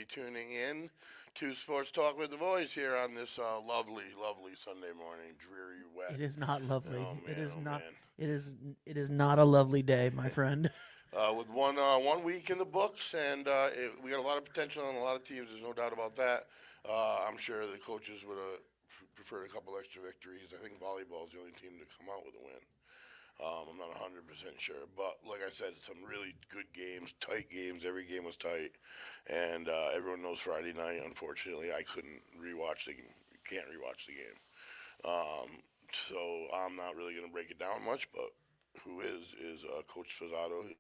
be tuning in to Sports Talk with the Boys here on this lovely, lovely Sunday morning, dreary, wet. It is not Oh lovely. It man, is oh not. man. It is. It is not a lovely day, my friend. With one week in the books, and we got a lot of potential on a lot of teams. There's no doubt about that. I'm sure the coaches would have preferred a couple extra victories. I think volleyball is the only team to come out with a win. I'm not 100% sure, but like I said, some really good games, tight games. Every game was tight, and everyone knows Friday night. Unfortunately, I couldn't rewatch the game. You can't rewatch the game, so I'm not really going to break it down much. But who is Coach Fazzato,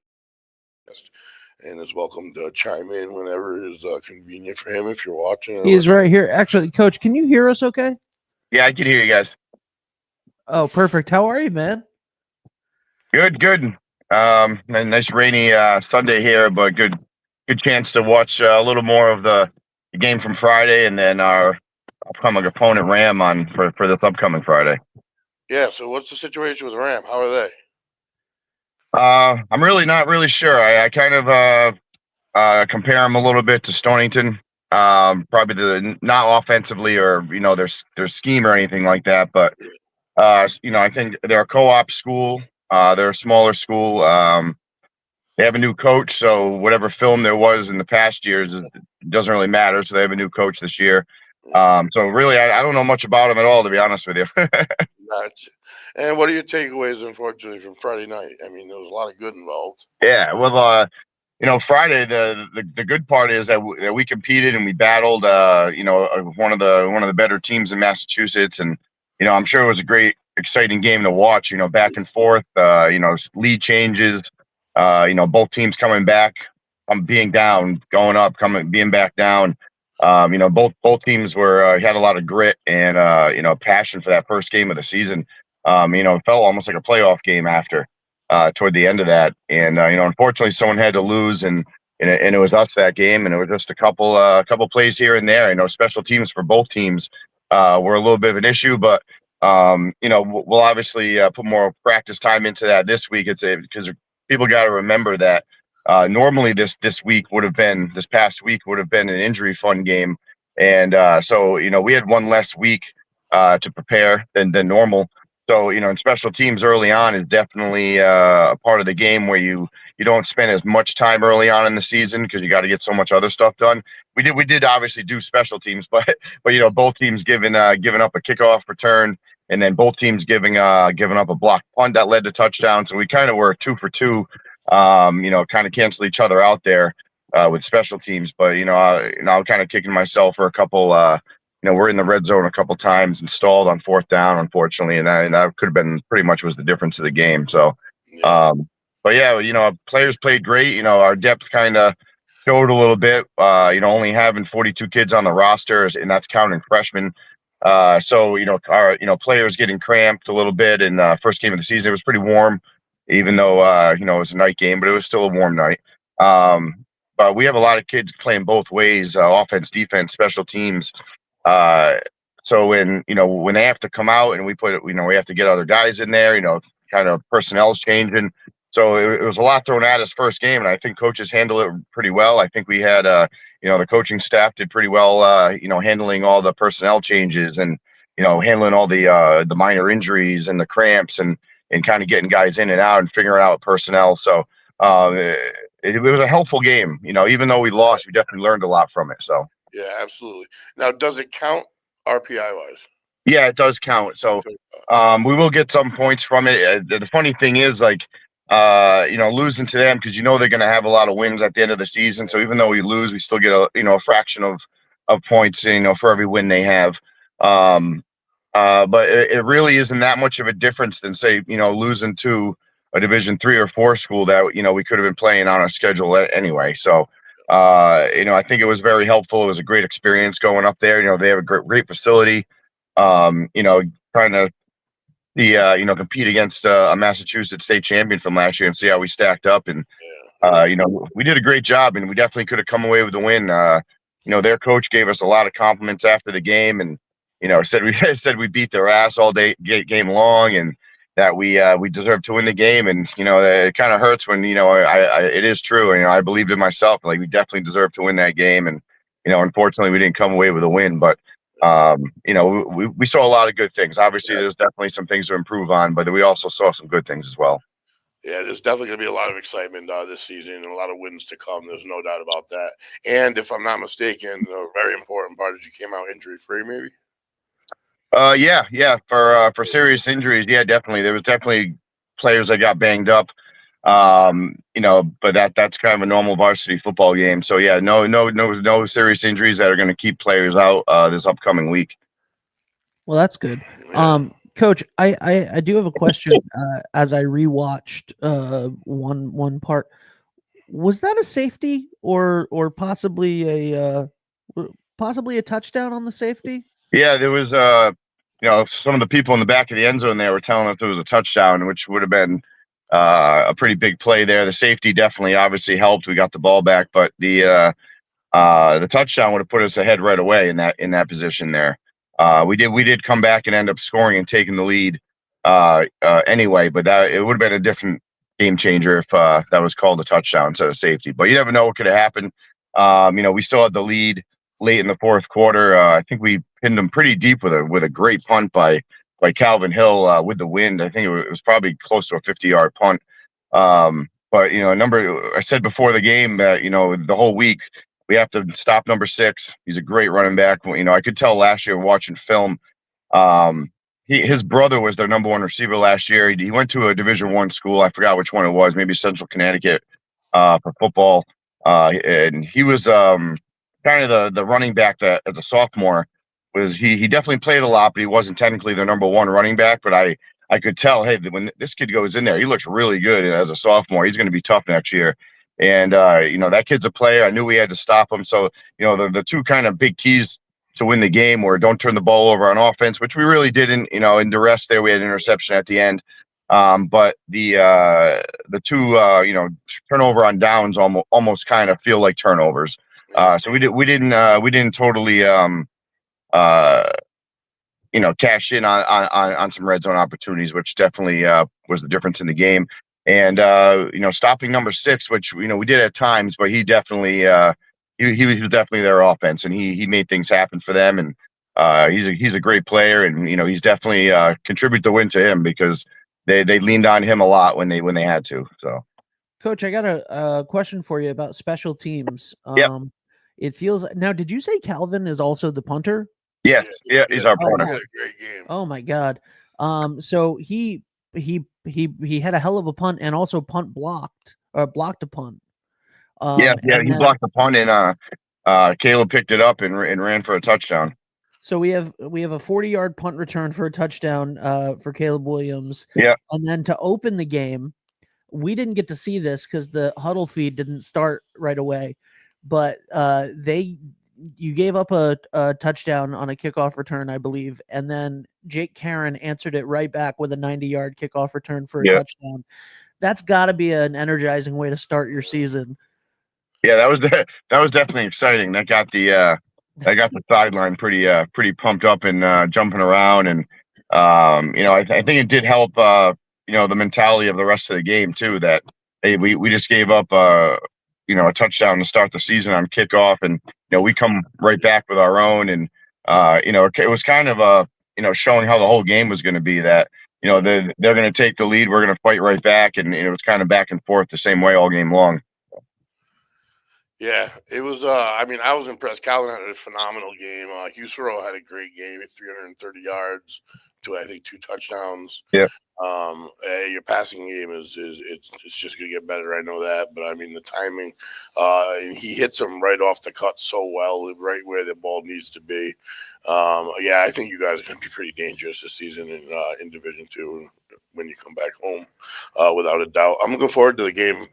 and is welcome to chime in whenever is convenient for him if you're watching or He is listening. right here. Actually, Coach, can you hear us? Okay. Yeah, I can hear you guys. Oh, perfect. How are you, man? Good, good. A nice rainy Sunday here, but good chance to watch a little more of the game from Friday, and then our upcoming opponent Ram on for this upcoming Friday. Yeah. So what's the situation with Ram? How are they? I'm really not really sure. I kind of compare them a little bit to Stonington. Probably not offensively or their scheme or anything like that, but I think they're a co-op school. They're a smaller school. They have a new coach, so whatever film there was in the past years doesn't really matter. So they have a new coach this year. So really, I don't know much about them at all, to be honest with you. Gotcha. And what are your takeaways, unfortunately, from Friday night? I mean, there was a lot of good involved. Yeah, well, Friday the good part is that we competed and we battled. One of the better teams in Massachusetts, and I'm sure it was a great, exciting game to watch. Back and forth. Lead changes. Both teams coming back, being down, going up, coming, being back down. Both teams were had a lot of grit and passion for that first game of the season. It felt almost like a playoff game after toward the end of that, and unfortunately, someone had to lose, and it was us that game, and it was just a couple plays here and there. Special teams for both teams were a little bit of an issue, but we'll obviously put more practice time into that this week. It's because people got to remember that normally this past week would have been an injury fun game, and so we had one less week to prepare than normal. So in special teams early on is definitely a part of the game where you don't spend as much time early on in the season because you got to get so much other stuff done. We did obviously do special teams, but both teams giving up a kickoff return, and then both teams giving up a blocked punt that led to touchdown. So we kind of were 2 for 2, kind of cancel each other out there with special teams. But I'm kind of kicking myself for a couple. We're in the red zone a couple times and stalled on fourth down, unfortunately, and that could have been pretty much was the difference of the game. So, Yeah. but yeah, players played great. Our depth kind of showed a little bit. Only having 42 kids on the roster, and that's counting freshmen. So our players getting cramped a little bit in first game of the season. It was pretty warm, even though it was a night game, but it was still a warm night. But we have a lot of kids playing both ways: offense, defense, special teams. Uh, so when they have to come out and we have to get other guys in there, kind of personnel's changing. So it was a lot thrown at us first game, and I think coaches handled it pretty well. I think we had, the coaching staff did pretty well, handling all the personnel changes and, handling all the minor injuries and the cramps and kind of getting guys in and out and figuring out personnel. So it was a helpful game. Even though we lost, we definitely learned a lot from it. So. Yeah, absolutely. Now, does it count RPI wise? Yeah, it does count. So we will get some points from it. The funny thing is, losing to them because they're going to have a lot of wins at the end of the season. So even though we lose, we still get a fraction of points, for every win they have. But it really isn't that much of a difference than say losing to a Division 3 or 4 school that we could have been playing on our schedule anyway. So. I think it was very helpful. It was a great experience going up there. They have a great facility. Trying to compete against a Massachusetts state champion from last year and see how we stacked up. And we did a great job, and we definitely could have come away with the win. Their coach gave us a lot of compliments after the game, and said we beat their ass all day game long, and that we deserved to win the game. And it kind of hurts when it is true. And I believed in myself, like we definitely deserved to win that game. And unfortunately we didn't come away with a win, but we saw a lot of good things. Obviously, Yeah. there's definitely some things to improve on, but we also saw some good things as well. Yeah, there's definitely going to be a lot of excitement this season and a lot of wins to come. There's no doubt about that. And if I'm not mistaken, a very important part is you came out injury free, maybe. Yeah. For serious injuries, definitely. There was definitely players that got banged up. But that's kind of a normal varsity football game. So yeah, no serious injuries that are going to keep players out this upcoming week. Well, that's good. Yeah. Coach, I do have a question. As I rewatched one part, was that a safety or possibly a touchdown on the safety? Yeah, there was some of the people in the back of the end zone there were telling us it was a touchdown, which would have been a pretty big play there. The safety definitely obviously helped. We got the ball back, but the touchdown would have put us ahead right away in that position there. We did come back and end up scoring and taking the lead anyway, but that it would have been a different game changer if that was called a touchdown instead of safety. But you never know what could have happened. We still had the lead late in the fourth quarter. I think we pinned them pretty deep with a great punt by Calvin Hill with the wind. I think it was probably close to a 50-yard punt. But I said before the game that the whole week we have to stop number 6. He's a great running back. I could tell last year watching film. His brother was their number 1 receiver last year. He went to a Division I school. I forgot which one it was. Maybe Central Connecticut for football. And he was kind of the running back that as a sophomore was he definitely played a lot, but he wasn't technically the number 1 running back. But I could tell, hey, when this kid goes in there, he looks really good as a sophomore. He's going to be tough next year. And that kid's a player. I knew we had to stop him. So the two kind of big keys to win the game were don't turn the ball over on offense, which we really didn't. In the rest there, we had an interception at the end. But the two turnover on downs almost kind of feel like turnovers. So we didn't totally cash in on some red zone opportunities, which definitely was the difference in the game. And stopping number 6, which we did at times, but he definitely he was definitely their offense, and he made things happen for them. And he's a great player, and he's definitely contributed the win to him because they leaned on him a lot when they had to. So, Coach, I got a question for you about special teams. Yep. It feels now. Did you say Calvin is also the punter? Yeah, he's our punter. He had a great game. Oh my God. So he had a hell of a punt and also blocked a punt. He blocked the punt and Caleb picked it up and ran for a touchdown. So we have a 40-yard punt return for a touchdown for Caleb Williams. Yeah. And then to open the game, we didn't get to see this because the huddle feed didn't start right away, but you gave up a touchdown on a kickoff return, I believe, and then Jake Karen answered it right back with a 90-yard kickoff return for a touchdown. That's got to be an energizing way to start your season. Yeah, that was definitely exciting. That got the sideline pretty pumped up and jumping around, and I think it did help the mentality of the rest of the game too. That hey, we just gave up a touchdown to start the season on kickoff, and we come right back with our own, and it was kind of showing how the whole game was going to be. That they're going to take the lead, we're going to fight right back, and it was kind of back and forth the same way all game long. Yeah, it was. I was impressed. Calvin had a phenomenal game. Husero had a great game, 330 yards, I think 2 touchdowns. Yeah. Your passing game is it's just gonna get better. I know that, but I mean the timing. He hits them right off the cut so well, right where the ball needs to be. I think you guys are gonna be pretty dangerous this season in Division II when you come back home, without a doubt. I'm looking forward to the game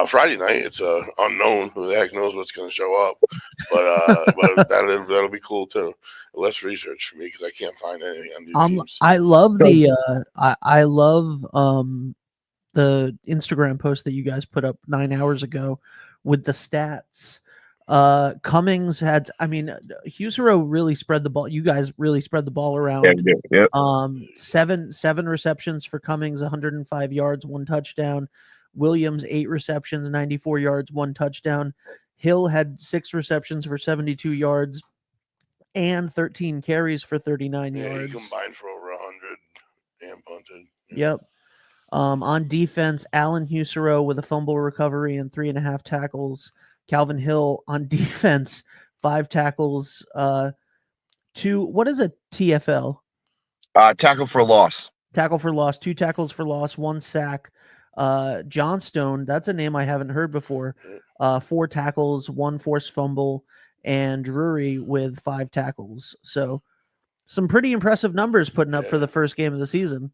Friday night. It's unknown. Who the heck knows what's going to show up, but that'll be cool too. Less research for me because I can't find anything on these teams. I love I love the Instagram post that you guys put up 9 hours ago with the stats. Cummings had, Husero really spread the ball. You guys really spread the ball around. Yeah. 7 receptions for Cummings, 105 yards, 1 touchdown. Williams, 8 receptions, 94 yards, 1 touchdown. Hill had 6 receptions for 72 yards and 13 carries for 39 Yeah, yards. he combined for over 100 and punted. Yep. On defense, Alan Husero with a fumble recovery and 3.5 tackles. Calvin Hill on defense, 5 tackles. What is a TFL? Tackle for loss. Tackle for loss, 2 tackles for loss, 1 sack. Johnstone, that's a name I haven't heard before. 4 tackles, 1 forced fumble, and Drury with 5 tackles. So some pretty impressive numbers putting up for the first game of the season.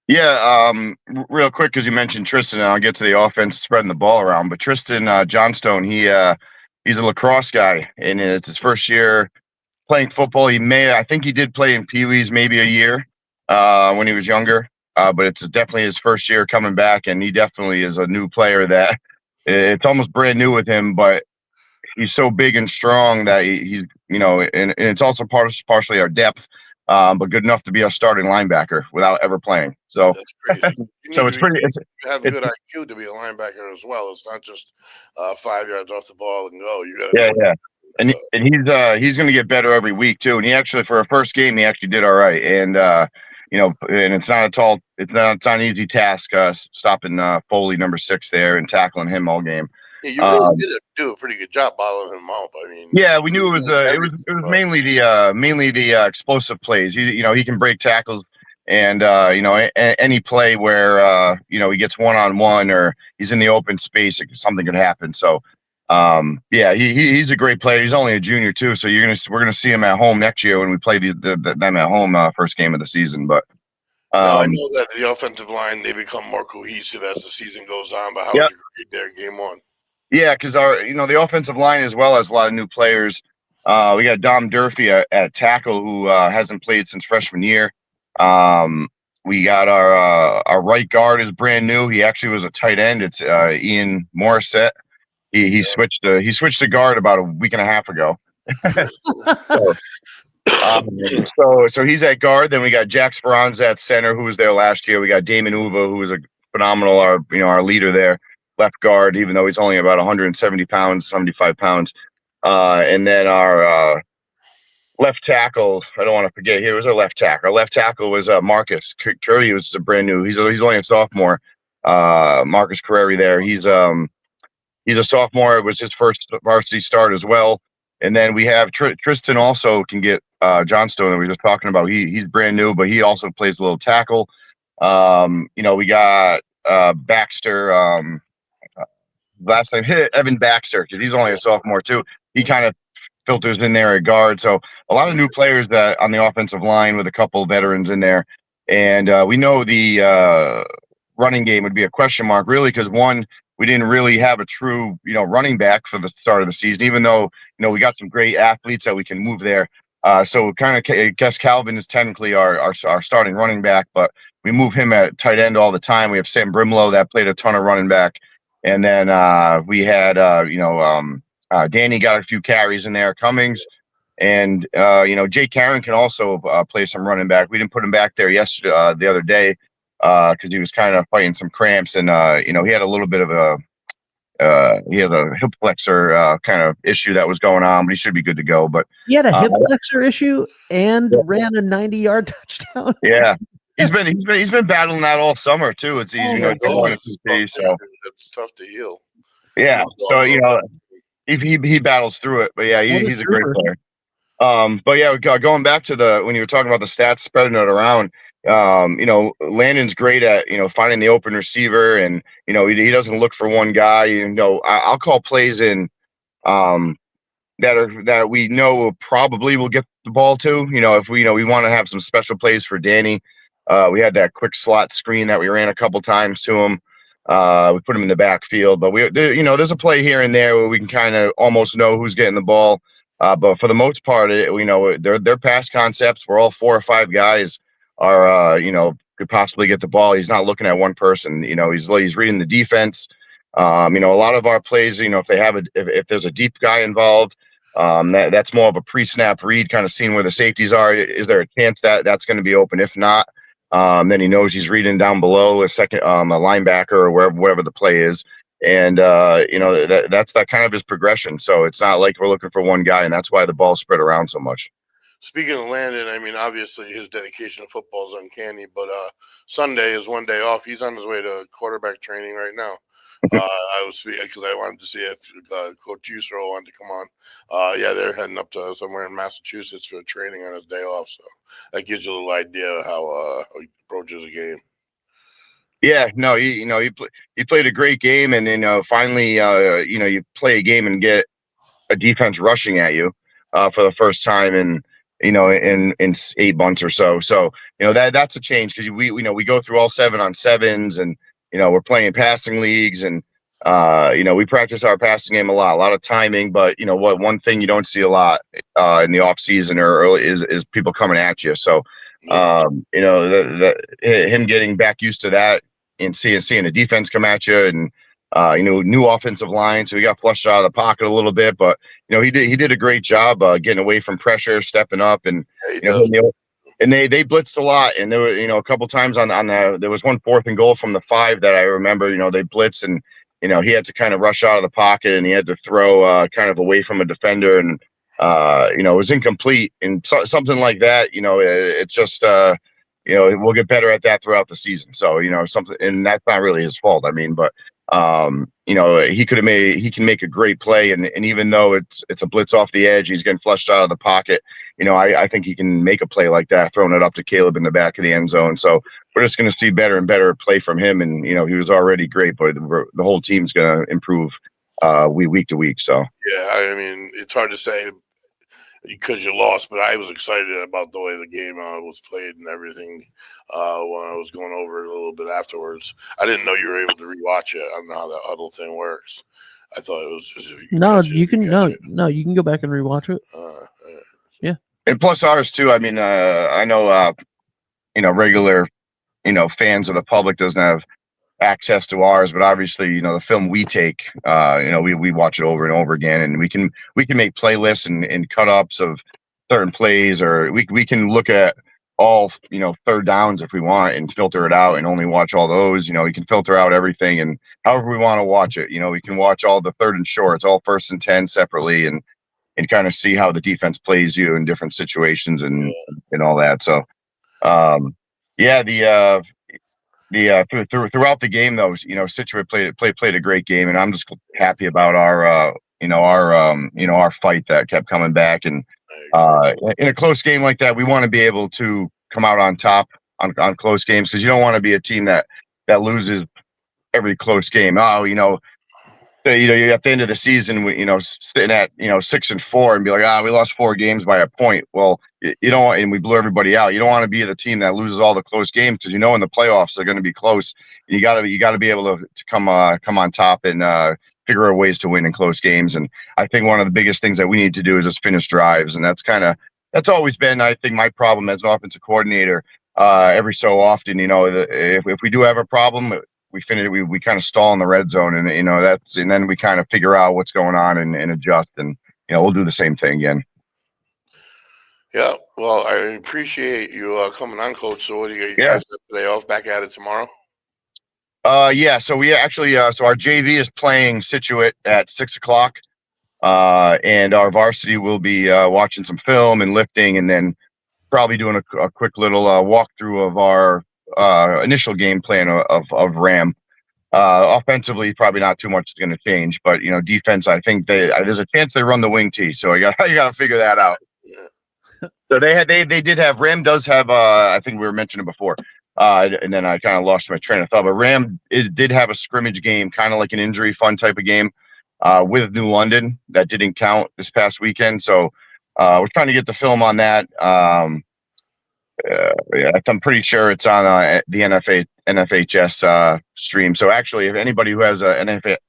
Yeah, real quick, because you mentioned Tristan, and I'll get to the offense spreading the ball around. But Tristan Johnstone, he's a lacrosse guy, and it's his first year playing football. I think he did play in Pee Wee's maybe a year when he was younger, but it's definitely his first year coming back, and he definitely is a new player that it's almost brand new with him, but he's so big and strong that he's, and it's also partially our depth. But good enough to be a starting linebacker without ever playing. So that's crazy. so it's pretty. You have good IQ to be a linebacker as well. It's not just 5 yards off the ball and go. You got yeah. And he's going to get better every week too. And he actually, for a first game, he actually did all right. And and it's not an easy task stopping Foley number 6 there and tackling him all game. Yeah, you really did do a pretty good job bottling him up. I mean, yeah, we knew it was mainly the explosive plays. He can break tackles, and any play where he gets 1-on-1 or he's in the open space, something could happen. So he's a great player. He's only a junior too, so we're gonna see him at home next year when we play them at home first game of the season. But I know that the offensive line, they become more cohesive as the season goes on. But how would you grade their game 1? Yeah, because the offensive line as well has a lot of new players. We got Dom Durfee at tackle who hasn't played since freshman year. We got our right guard is brand new. He actually was a tight end. It's Ian Morissette. He switched to guard about a week and a half ago. So he's at guard. Then we got Jack Speranza at center, who was there last year. We got Damon Uva, who was a phenomenal, our leader there, left guard, even though he's only about 170 pounds, 75 pounds. And then our left tackle, I don't want to forget, here was our left tackle. Our left tackle was Marcus Curry, was a brand new. He's only a sophomore. Marcus Carreri there. He's a sophomore. It was his first varsity start as well. And then we have Tristan also can get Johnstone that we were just talking about. He's brand new, but he also plays a little tackle. We got Baxter. Last name Evan Baxter, because he's only a sophomore too. He kind of filters in there at guard. So a lot of new players that on the offensive line with a couple of veterans in there. And we know the running game would be a question mark, really, because one, we didn't really have a true, running back for the start of the season, even though, we got some great athletes that we can move there. So kind of, I guess Calvin is technically our starting running back, but we move him at tight end all the time. We have Sam Brimlow that played a ton of running back. And then we had, Danny got a few carries in there, Cummings. And, Jake Karen can also play some running back. We didn't put him back there yesterday, the other day, because he was kind of fighting some cramps. And, he had a little bit of a hip flexor kind of issue that was going on, but he should be good to go. But he had a hip flexor issue and ran a 90-yard touchdown. Yeah. He's been battling that all summer too. It's easy, so it's tough to heal. Yeah, so he battles through it, but yeah, he's a great player. But yeah, going back to when you were talking about the stats, spreading it around. Landon's great at finding the open receiver, and he doesn't look for one guy. I'll call plays in that we know probably will get the ball to. If we want to have some special plays for Danny. We had that quick slot screen that we ran a couple times to him. We put him in the backfield, but there's a play here and there where we can kind of almost know who's getting the ball. But for the most part, they're pass concepts where all 4 or 5 guys are, could possibly get the ball. He's not looking at one person. He's reading the defense. A lot of our plays, if there's a deep guy involved, that's more of a pre-snap read, kind of seeing where the safeties are. Is there a chance that that's going to be open? If not, then he knows he's reading down below a linebacker or wherever the play is. And that's that kind of his progression. So it's not like we're looking for one guy, and that's why the ball spread around so much. Speaking of Landon, I mean, obviously his dedication to football is uncanny, but Sunday is one day off. He's on his way to quarterback training right now. I was because I wanted to see if Coach Usro wanted to come on. Yeah, they're heading up to somewhere in Massachusetts for training on his day off. So that gives you a little idea of how he approaches a game. Yeah, no, he played a great game, and finally, you play a game and get a defense rushing at you for the first time in 8 months or so. So that's a change because we go through all 7-on-7s, and we're playing passing leagues, and we practice our passing game a lot of timing. But what one thing you don't see a lot in the off season or early is people coming at you. So him getting back used to that and seeing the defense come at you, and new offensive line, so he got flushed out of the pocket a little bit, but he did a great job getting away from pressure, stepping up, and they blitzed a lot, and there were a couple times on the there was one 4th and goal from the 5 that I remember. They blitzed, and he had to kind of rush out of the pocket, and he had to throw kind of away from a defender, and it was incomplete, and something like that. It's just we'll get better at that throughout the season. So something, and that's not really his fault. I mean, but he can make a great play, and even though it's a blitz off the edge, he's getting flushed out of the pocket. I think he can make a play like that, throwing it up to Caleb in the back of the end zone. So we're just going to see better and better play from him, and he was already great, but the whole team's going to improve week to week. So yeah, I mean, it's hard to say because you lost, but I was excited about the way the game was played and everything when I was going over it a little bit afterwards. I didn't know you were able to rewatch it. I don't know how that huddle thing works. I thought it was just if you you can go back and rewatch it. Yeah, and plus ours too. I mean, I know regular fans of the public doesn't have access to ours, but obviously the film we take, we watch it over and over again, and we can make playlists and cut ups of certain plays, or we can look at all 3rd downs if we want and filter it out and only watch all those. We can filter out everything, and however we want to watch it. We can watch all the 3rd and shorts, all 1st and 10 separately, and kind of see how the defense plays you in different situations and all that. So throughout the game, though, Scituate played a great game, and I'm just happy about our fight that kept coming back. And in a close game like that, we want to be able to come out on top on close games, because you don't want to be a team that loses every close game. You at the end of the season, sitting at 6-4 and be like, we lost 4 games by a point. Well, you don't want, and we blew everybody out. You don't want to be the team that loses all the close games, because in the playoffs they're going to be close. You got to be able to come on top and figure out ways to win in close games. And I think one of the biggest things that we need to do is just finish drives, and that's always been, I think, my problem as an offensive coordinator. Every so often, if we do have a problem, we kind of stall in the red zone, and and then we kind of figure out what's going on and adjust, and we'll do the same thing again. Yeah, well, I appreciate you coming on, Coach. So what do you guys have today off? Back at it tomorrow? Yeah. So we actually, so our JV is playing Scituate at 6:00, and our varsity will be watching some film and lifting, and then probably doing a quick little walkthrough of our initial game plan of Ram. Offensively, probably not too much is going to change, but defense, I think there's a chance they run the wing tee, so you got to figure that out. Yeah. So they did have, Ram does have I think we were mentioning before, and then I kind of lost my train of thought, but Ram did have a scrimmage game, kind of like an injury fun type of game with New London that didn't count this past weekend. So we're trying to get the film on that. I'm pretty sure it's on the NFHS stream. So actually, if anybody who has a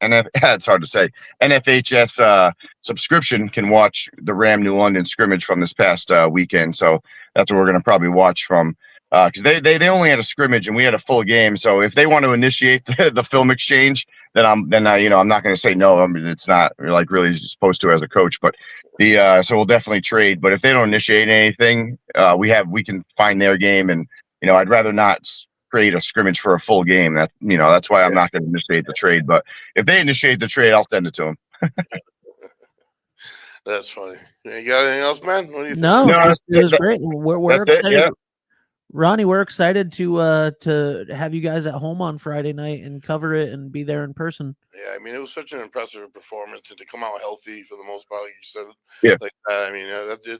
it's hard to say, NFHS subscription can watch the Ram New London scrimmage from this past weekend. So that's what we're going to probably watch from, because they only had a scrimmage and we had a full game. So if they want to initiate the film exchange, then I'm not going to say no. I mean, it's not like really supposed to as a coach, but so we'll definitely trade. But if they don't initiate anything, we can find their game, and I'd rather not create a scrimmage for a full game. That's why I'm not going to initiate the trade. But if they initiate the trade, I'll send it to them. That's funny. You got anything else, man? What do you think? No, No, it was great. We're that's it, excited. yeah. Ronnie, we're excited to have you guys at home on Friday night and cover it and be there in person. Yeah, I mean, it was such an impressive performance, and to come out healthy for the most part, like you said, Yeah. like that. I mean,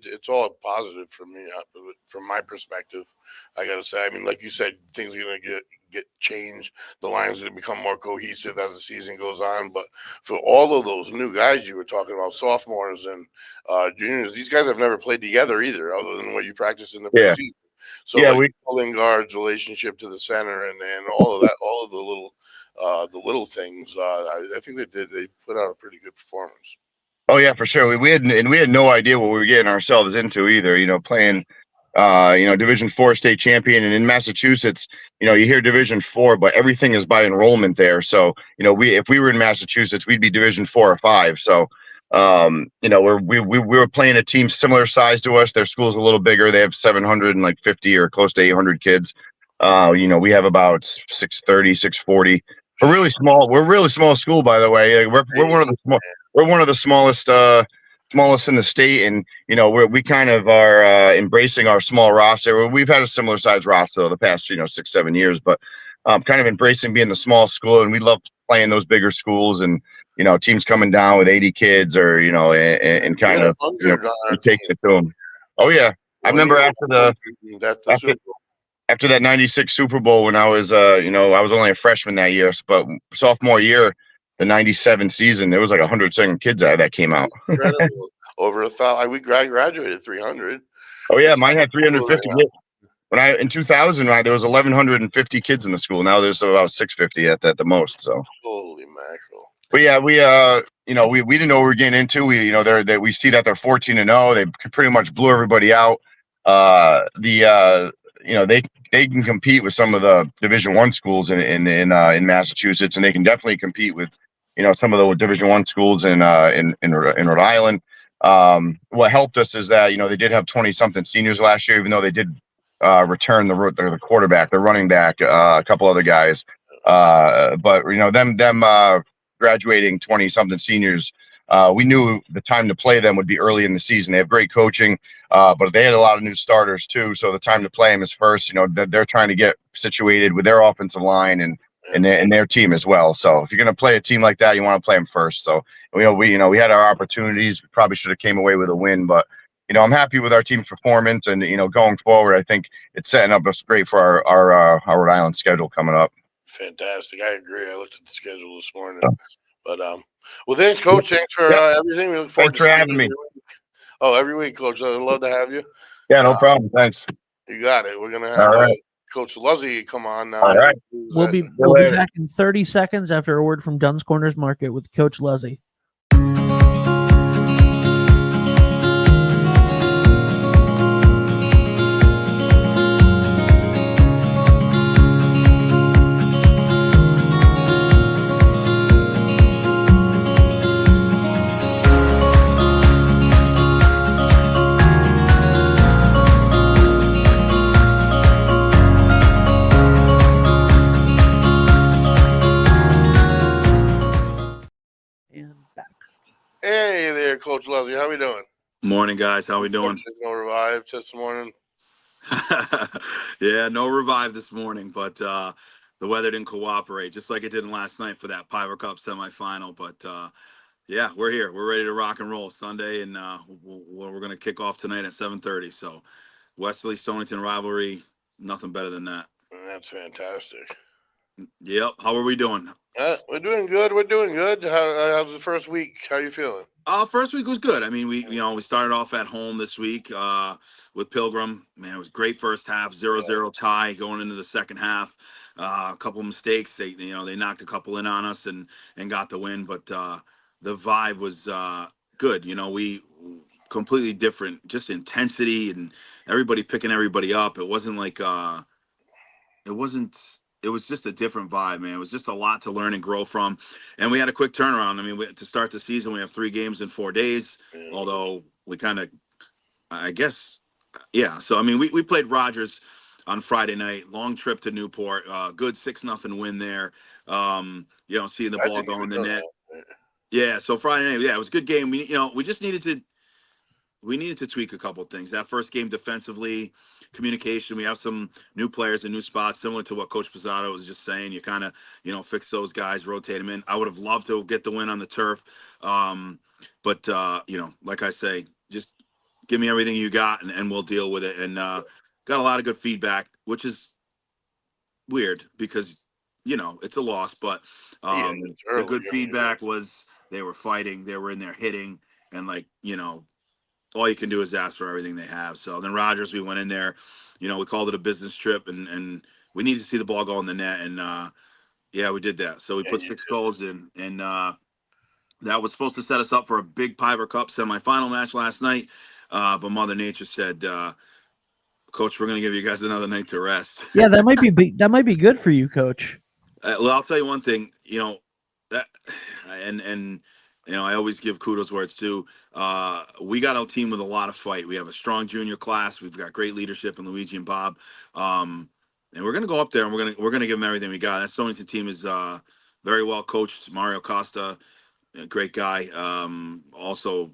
it's all positive for me, from my perspective. I got to say, I mean, like you said, things are gonna get changed. The line's gonna become more cohesive as the season goes on. But for all of those new guys you were talking about, sophomores and juniors, these guys have never played together either, other than what you practiced in the Yeah. preseason. So Yeah, like pulling guards, relationship to the center, and all of that, all of the little things. I think they put out a pretty good performance. Oh yeah, for sure. We had no idea what we were getting ourselves into either. Playing, Division 4 state champion, and in Massachusetts, you hear Division 4, but everything is by enrollment there. So if we were in Massachusetts, we'd be Division 4 or 5. So we were playing a team similar size to us. Their school's a little bigger. They have 750 or close to 800 kids. We have about 630, 640. We're a really small school, by the way. We're one of the smallest in the state, and we kind of are embracing our small roster. We've had a similar size roster though, the past 6-7 years, but kind of embracing being the small school, and we love playing those bigger schools, and teams coming down with 80 kids, or and kind of takes it to them. Oh yeah, I remember after that 96 Super Bowl, when I was I was only a freshman that year, but sophomore year, the 97 season, there was like 107 kids that came out. Over 1,000. We graduated 300. Oh yeah, mine had 350. In 2000, there was 1,150 kids in the school. Now there's about 650 at the most. So holy mackerel. But yeah, we didn't know what we were getting into. We see that they're 14-0. They pretty much blew everybody out. They can compete with some of the Division 1 schools in Massachusetts, and they can definitely compete with some of the Division 1 schools in Rhode Island. What helped us is that they did have 20-something seniors last year, even though they did return the quarterback, the running back, a couple other guys. But them graduating 20-something seniors, we knew the time to play them would be early in the season. They have great coaching, but they had a lot of new starters too. So the time to play them is first. They're trying to get situated with their offensive line and their team as well. So if you're going to play a team like that, you want to play them first. So we had our opportunities. We probably should have came away with a win, but I'm happy with our team's performance, and going forward, I think it's setting up us great for our Rhode Island schedule coming up. Fantastic. I agree. I looked at the schedule this morning, but well, thanks, Coach. Thanks for everything. We look forward to having me. Every week, Coach. I'd love to have you. Yeah, no problem. Thanks. You got it. We're gonna have Coach Luzzy come on now. All right. We'll be back in 30 seconds after a word from Dunn's Corners Market with Coach Luzzy. Hey there, Coach Luzzy. How we doing? Morning, guys. How we doing? No revive this morning. Yeah, no revive this morning, but the weather didn't cooperate, just like it didn't last night for that Piver Cup semifinal. But yeah, we're here. We're ready to rock and roll Sunday, and we're going to kick off tonight at 7:30. So Westerly Stonington rivalry, nothing better than that. That's fantastic. Yep. How are we doing? We're doing good. We're doing good. How's the first week? How you feeling? First week was good. I mean, we started off at home this week with Pilgrim. Man, it was great first half, 0-0 tie going into the second half. A couple of mistakes. They knocked a couple in on us and got the win. But the vibe was good. We completely different, just intensity and everybody picking everybody up. It wasn't like it was just a different vibe, man. It was just a lot to learn and grow from. And we had a quick turnaround. I mean, to start the season, we have 3 games in 4 days, although we kind of, I guess, yeah. So, I mean, we played Rogers on Friday night. Long trip to Newport. Good 6-0 win there. Seeing the I ball didn't go even in the know net. that. Yeah, so Friday night, yeah, it was a good game. We just needed to tweak a couple of things. That first game defensively, communication. We have some new players in new spots, similar to what Coach Pizzato was just saying. You kind of, fix those guys, rotate them in. I would have loved to get the win on the turf. But like I say, just give me everything you got and we'll deal with it. And got a lot of good feedback, which is weird because, it's a loss. But Yeah, it's the early. good I mean, feedback was they were fighting, they were in there hitting, and all you can do is ask for everything they have. So then Rogers, we went in there, we called it a business trip and we needed to see the ball go in the net. And yeah, we did that. So we yeah, put 6 goals in and that was supposed to set us up for a big Piper Cup semifinal match last night. But Mother Nature said, Coach, we're going to give you guys another night to rest. Yeah, that might be that might be good for you, Coach. Well, I'll tell you one thing, that, and I always give kudos where it's due. We got a team with a lot of fight. We have a strong junior class. We've got great leadership in Luigi and Bob, and we're gonna go up there and we're gonna give them everything we got. That Stonington team is very well coached. Mario Costa, a great guy. Also,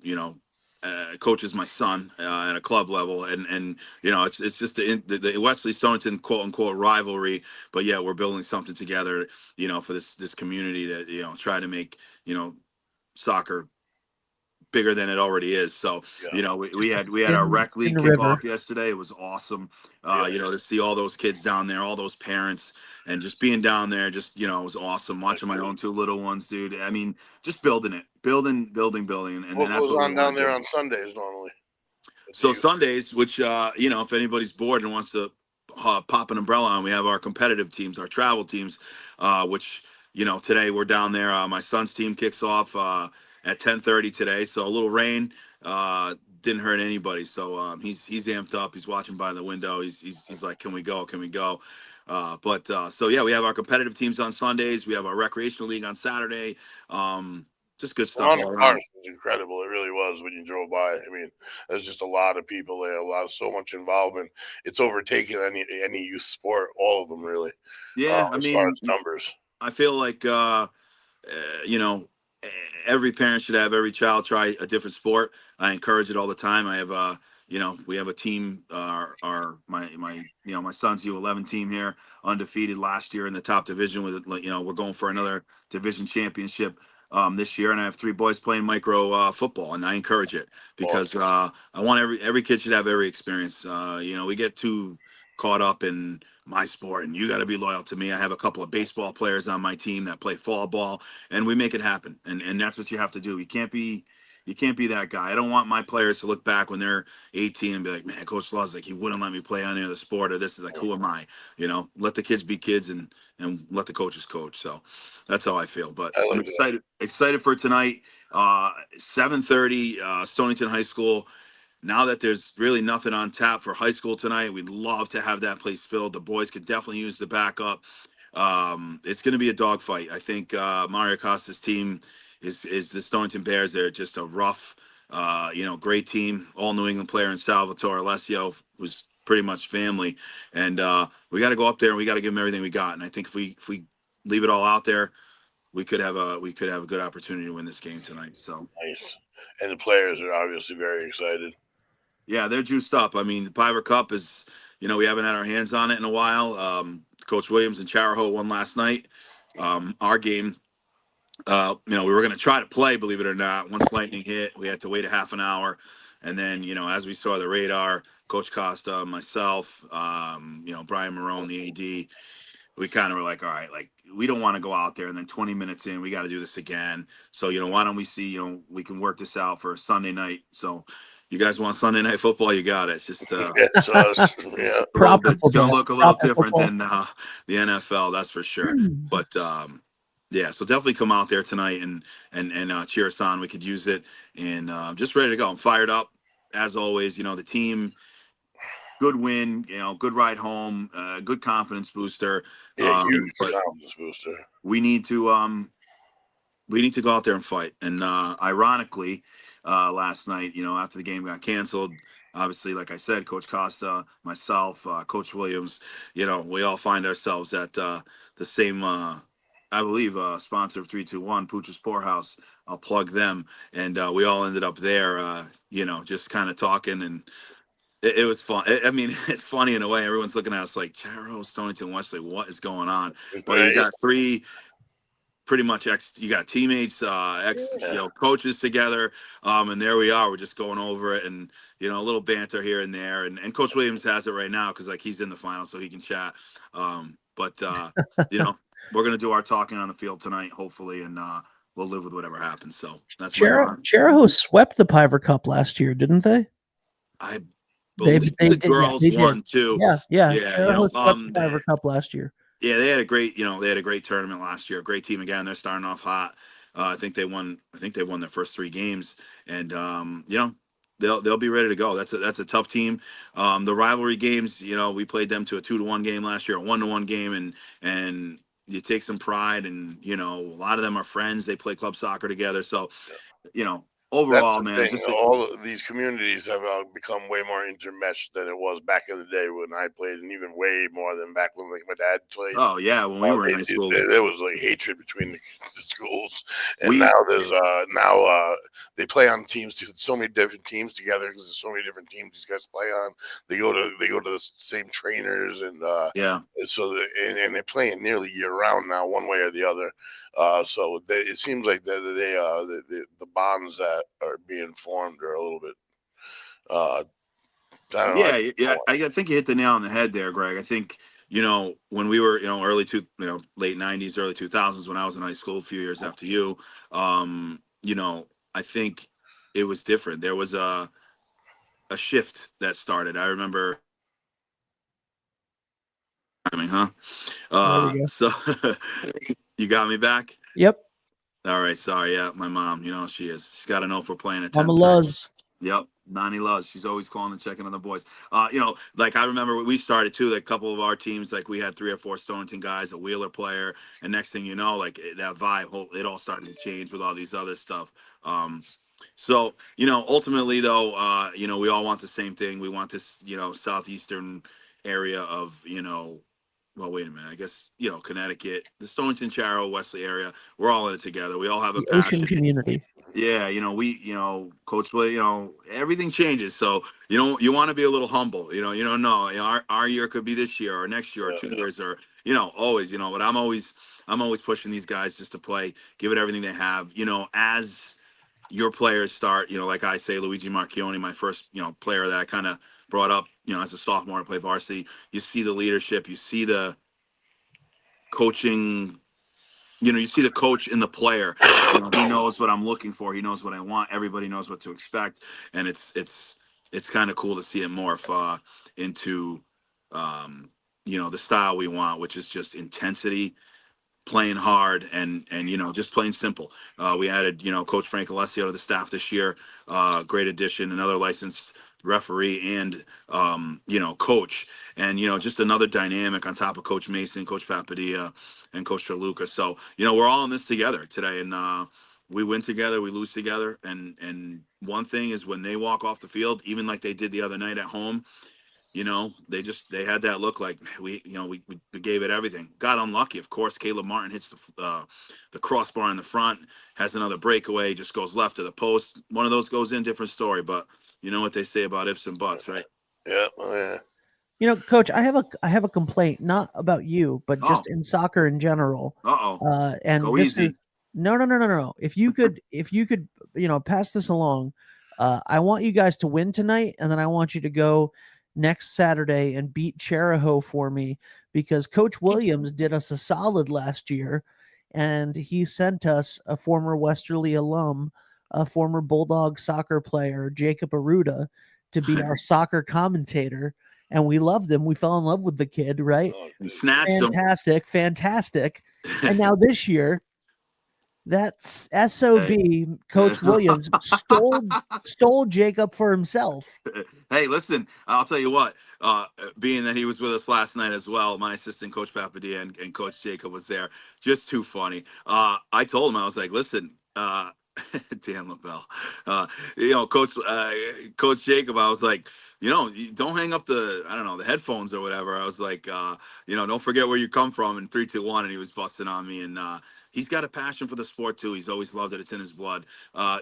coaches my son at a club level, and it's just the Wesley Stonington quote unquote rivalry. But yeah, we're building something together, for this community to try to make soccer bigger than it already is. So, yeah, we had our rec In league the river. kickoff yesterday. It was awesome. Yeah. To see all those kids down there, all those parents, and just being down there, just it was awesome. Watching my own 2 little ones, dude. I mean, just building it, building, and What then that's goes what we on down want to there do. on Sundays normally? At the So youth? Sundays, which if anybody's bored and wants to pop an umbrella on, we have our competitive teams, our travel teams, which today we're down there. My son's team kicks off at 10:30 today, so a little rain didn't hurt anybody. So he's amped up. He's watching by the window. He's like, can we go? Can we go? So yeah, we have our competitive teams on Sundays. We have our recreational league on Saturday. Just good stuff Ron all around. Cars was incredible. It really was when you drove by. I mean, there's just a lot of people there, so much involvement. It's overtaken any youth sport, all of them really, Yeah, I as far mean, as numbers. I feel like you know, every parent should have every child try a different sport. I encourage it all the time. I have we have a team, our my son's U11 team here, undefeated last year in the top division with we're going for another division championship this year, and I have 3 boys playing micro football, and I encourage it because I want every kid should have every experience. We get too caught up in my sport and you got to be loyal to me. I have a couple of baseball players on my team that play fall ball and we make it happen. And that's what you have to do. You can't be that guy. I don't want my players to look back when they're 18 and be like, man, Coach Law's like, he wouldn't let me play any other sport or this is like, who am I? Let the kids be kids and let the coaches coach. So that's how I feel, but I I'm like that. excited for tonight. 7:30, Stonington High School. Now that there's really nothing on tap for high school tonight, we'd love to have that place filled. The boys could definitely use the backup. It's going to be a dogfight. I think Mario Costa's team is the Stonington Bears. They're just a rough, great team. All New England player in Salvatore Alessio, who's pretty much family. And we got to go up there and we got to give them everything we got. And I think if we leave it all out there, we could have a good opportunity to win this game tonight. So. Nice. And the players are obviously very excited. Yeah, they're juiced up. I mean, the Piper Cup is, we haven't had our hands on it in a while. Coach Williams and Charahoe won last night. Our game, we were going to try to play, believe it or not. Once lightning hit, we had to wait a half an hour. And then, as we saw the radar, Coach Costa, myself, Brian Marone, the AD, we kind of were like, all right, like we don't want to go out there and then 20 minutes in, we got to do this again. So, why don't we see, we can work this out for Sunday night. So you guys want Sunday night football? You got it. It's just It's us. Yeah. it's going to look a little Proper different football. than the NFL, that's for sure. But yeah, so definitely come out there tonight and cheer us on. We could use it and just ready to go. I'm fired up as always. The team, good win, good ride home, good confidence booster. Yeah, huge But confidence booster. we need to go out there and fight. And ironically, last night, after the game got canceled, obviously, like I said, Coach Costa, myself, Coach Williams, we all find ourselves at the same, I believe, sponsor of 321, Pooch's Poorhouse. I'll plug them. And we all ended up there, just kind of talking. And it was fun. I mean, it's funny in a way. Everyone's looking at us like, Charo, Stonington, Wesley, what is going on? But you Right. got three pretty much you got teammates, Yeah. coaches together, and there we are. We're just going over it, and a little banter here and there. And Coach Williams has it right now because like he's in the final, so he can chat. But we're gonna do our talking on the field tonight, hopefully, and we'll live with whatever happens. So that's my mind. Cheraho swept the Piver Cup last year, didn't they? I They believe they the did, yeah, girls they did. won too. Yeah. Yeah, Cheraho swept the Piver Cup last year. Yeah, they had a great tournament last year. Great team again. They're starting off hot. I think they won their first 3 games, and they'll be ready to go. That's a tough team. The rivalry games, we played them to a 2-1 game last year, a 1-1 game, and you take some pride, and a lot of them are friends. They play club soccer together, so That's overall, the man, thing. just All of these communities have become way more intermeshed than it was back in the day when I played, and even way more than back when like my dad played. oh yeah, when we were in high school, There was like hatred between the schools, and We- now there's they play on teams, so many different teams together because there's so many different teams these guys play on. They go to the same trainers, and yeah. so and they're playing nearly year round now, one way or the other. So it seems like the bonds that are being formed are a little bit. I don't know. Yeah. I think you hit the nail on the head there, Greg. I think when we were late '90s, early 2000s, when I was in high school, a few years after you, I think it was different. There was a shift that started. I remember. I mean, huh? There we go. So you got me back. Yep. All right. Sorry. Yeah, my mom. She is. She's got to know if we're playing at 10. Mama Luz. Yep, Nani Luz. She's always calling and checking on the boys. Like I remember when we started too. Like a couple of our teams, like we had 3 or 4 Stonington guys, a Wheeler player, and next thing you know, like that vibe, it all started to change with all these other stuff. So ultimately though, we all want the same thing. We want this, southeastern area of, well, wait a minute. I guess Connecticut, the Stonington, Charo, Wesley area. We're all in it together. We all have a The ocean passion. community. Yeah, Coach Willie, everything changes. So, you want to be a little humble. You don't know. Our year could be this year or next year or 2 years or, always, but I'm always pushing these guys just to play, give it everything they have. As your players start, like I say, Luigi Marchioni, my first, player that I kind of brought up, as a sophomore to play varsity. You see the leadership, you see the coaching. You see the coach in the player. He knows what I'm looking for. He knows what I want. Everybody knows what to expect, and it's kind of cool to see it morph into the style we want, which is just intensity, playing hard, and just plain simple. We added Coach Frank Alessio to the staff this year. Great addition, another licensed referee and coach, and just another dynamic on top of Coach Mason, Coach Papadilla, and Coach Chaluka. So we're all in this together today, and we win together, we lose together, and one thing is when they walk off the field, even like they did the other night at home, they had that look like we gave it everything. Got unlucky, of course. Caleb Martin hits the crossbar in the front, has another breakaway, just goes left to the post. One of those goes in, different story. But you know what they say about ifs and buts, right? Yeah. Oh, yeah. Coach, I have a complaint, not about you, but just in soccer in general. And Go this easy. is no. If you could, pass this along. I want you guys to win tonight, and then I want you to go next Saturday and beat Cheraho for me, because Coach Williams did us a solid last year, and he sent us a former Westerly alum, a former Bulldog soccer player, Jacob Aruda, to be our soccer commentator, and we loved him. We fell in love with the kid, right? Snatched him. Fantastic. And now this year, that SOB Coach Williams stole Jacob for himself. Hey, listen, I'll tell you what, being that he was with us last night as well, my assistant Coach Papadilla and Coach Jacob was there. Just too funny. I told him, I was like, listen, Dan LaBelle. Coach Jacob, I was like, you don't hang up the headphones or whatever. I was like, don't forget where you come from in 3, 2, 1. And he was busting on me. And he's got a passion for the sport too. He's always loved it. It's in his blood.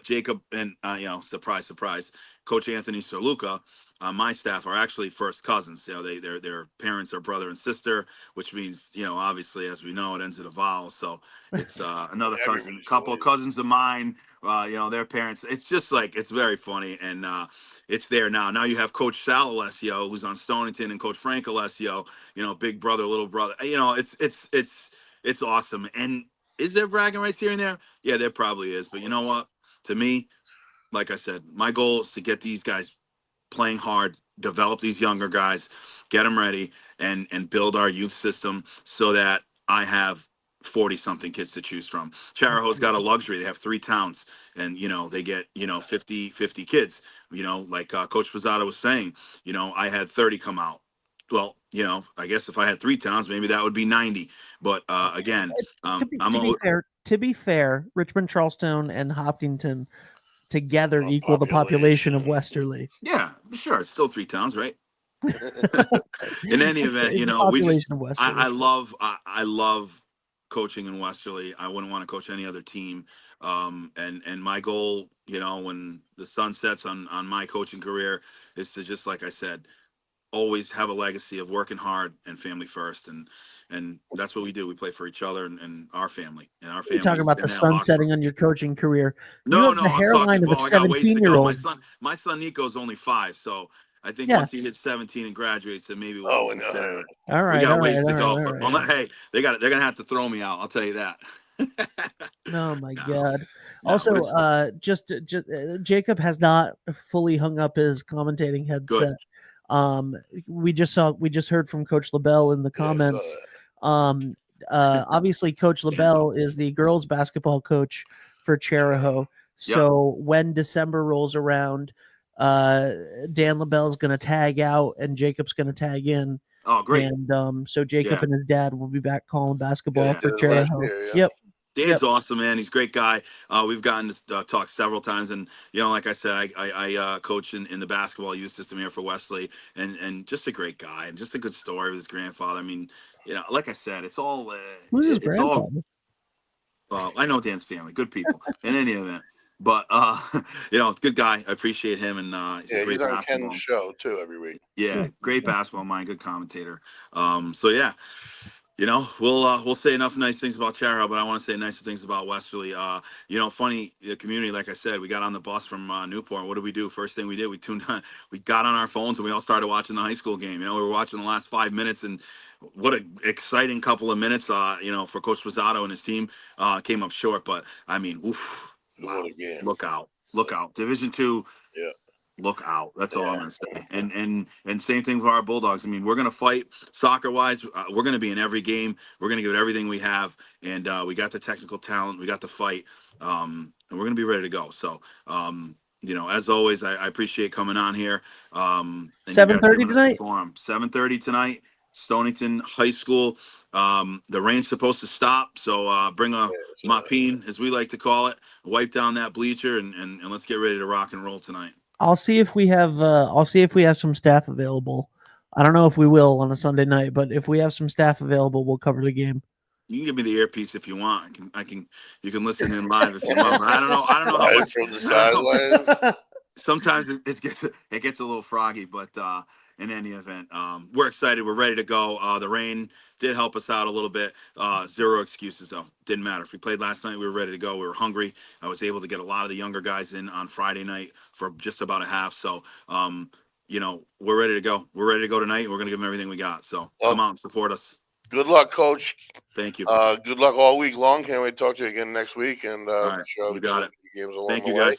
Jacob and, surprise, surprise, Coach Anthony Serluca on my staff are actually first cousins. Their parents are brother and sister, which means, obviously, as we know, it ends in a vowel. So it's another cousin, Everybody's couple of related. cousins of mine. Their parents. It's just like, it's very funny, and it's there now. Now you have Coach Sal Alessio, who's on Stonington, and Coach Frank Alessio. Big brother, little brother. It's awesome. And is there bragging rights here and there? Yeah, there probably is. But you know what? To me, like I said, my goal is to get these guys playing hard, develop these younger guys, get them ready, and build our youth system so that I have 40-something kids to choose from. Charahoe's got a luxury. They have 3 towns, and, they get, 50 kids. Like Coach Pizzato was saying, I had 30 come out. Well, I guess if I had 3 towns, maybe that would be 90. But again, to be fair, Richmond, Charlestown, and Hopkinton together Oh, equal the population of Westerly. Yeah, sure. It's still 3 towns, right? In any event, It's the population of Westerly. I love coaching in Westerly. I wouldn't want to coach any other team. And my goal, when the sun sets on my coaching career, is to, just like I said, always have a legacy of working hard and family first. And that's what we do. We play for each other and our family. And our family. You're talking about the sun setting on your coaching career. You have the I'm hairline talking, of a I got ways to go. 17-year-old. My son Nico's only 5, so I think Yeah. once he hits 17 and graduates, then maybe Oh, we'll no. All right, we got all ways right, to all go. right, But all right. hey, they're gonna have to throw me out. I'll tell you that. Oh my No. God! No, Also, but just Jacob has not fully hung up his commentating headset. We just heard from Coach LaBelle in the Yeah, I saw comments. that. Obviously, Coach LaBelle is the girls basketball coach for Charahoe. So when December rolls around, Dan LaBelle is going to tag out and Jacob's going to tag in. Oh, great. And so Jacob and his dad will be back calling basketball Yeah, for did it last Charahoe. year, yeah. Yep. Dan's awesome, man. He's a great guy. We've gotten to talk several times, and like I said, I coach in the basketball youth system here for Wesley, and just a great guy, and just a good story with his grandfather. I mean, like I said, it's all Who's his it's grandfather? all. I know Dan's family, good people. In any event, but good guy. I appreciate him, and he's a great he's on basketball. Ken's show too every week. Yeah, great basketball mind, good commentator. So yeah. We'll say enough nice things about Charahoe, but I want to say nicer things about Westerly. Funny, the community, like I said, we got on the bus from Newport. What did we do? First thing we did, we tuned on, we got on our phones and we all started watching the high school game. We were watching the last 5 minutes, and what an exciting couple of minutes, for Coach Pizzato and his team. Came up short, but I mean, oof, wow. What a game. Look out. Division II. Yeah. Look out. That's all I'm going to say. And same thing for our Bulldogs. I mean, we're going to fight soccer-wise. We're going to be in every game. We're going to give it everything we have. And we got the technical talent. We got the fight. And we're going to be ready to go. So, as always, I appreciate coming on here. 7:30 tonight? 7:30 tonight, Stonington High School. The rain's supposed to stop. So bring a mopine, as we like to call it, wipe down that bleacher, and let's get ready to rock and roll tonight. I'll see if we have some staff available. I don't know if we will on a Sunday night, but if we have some staff available, we'll cover the game. You can give me the earpiece if you want. You can listen in live if you want. I don't know how much. From the sidelines. Sometimes it gets a little froggy, but in any event, we're excited. We're ready to go. The rain did help us out a little bit. Zero excuses though. Didn't matter. If we played last night, we were ready to go. We were hungry. I was able to get a lot of the younger guys in on Friday night for just about a half. So, we're ready to go. We're ready to go tonight. We're going to give them everything we got. So come out and support us. Good luck, Coach. Thank you. Good luck all week long. Can't wait to talk to you again next week. And all right, we got it. Games along Thank the you, way. guys.